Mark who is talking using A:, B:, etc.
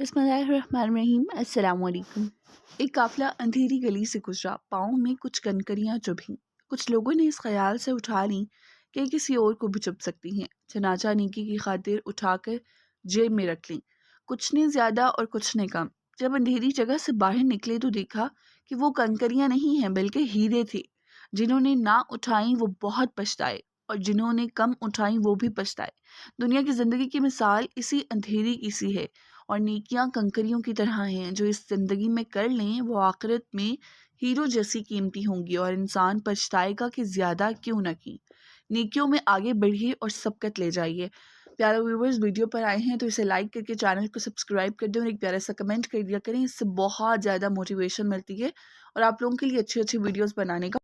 A: बिस्मिल्लाहिर्रहमानिर्रहीम। अस्सलाम वालेकुम। एक काफिला अंधेरी गली से गुजरा, पाँव में कुछ कनकरियाँ चुभीं। कुछ लोगों ने इस ख्याल से उठा लीं कि ये किसी और को भी चुभ सकती हैं, चनाचा नेकी की खातिर उठाकर जेब में रख लीं। कुछ ने ज़्यादा और कुछ ने कम। जब अंधेरी जगह से बाहर निकले तो देखा कि वो कनकरियाँ नहीं हैं बल्कि हीरे थे। जिन्होंने ना उठाई वो बहुत पछताए और जिन्होंने कम उठाई वो भी पछताए। दुनिया की ज़िंदगी की मिसाल इसी अंधेरी की सी है और नेकियां कंकरियों की तरह हैं जो इस ज़िंदगी में कर लें वो आखिरत में हीरो जैसी कीमती होंगी और इंसान पछताएगा कि ज़्यादा क्यों न की। नेकियों में आगे बढ़िए और सबकत ले जाइए। प्यारे व्यूवर्स, वीडियो पर आए हैं तो इसे लाइक करके चैनल को सब्सक्राइब कर दें और एक प्यारा सा कमेंट कर दिया करें। इससे बहुत ज़्यादा मोटिवेशन मिलती है और आप लोगों के लिए अच्छी अच्छी वीडियोज़ बनाने का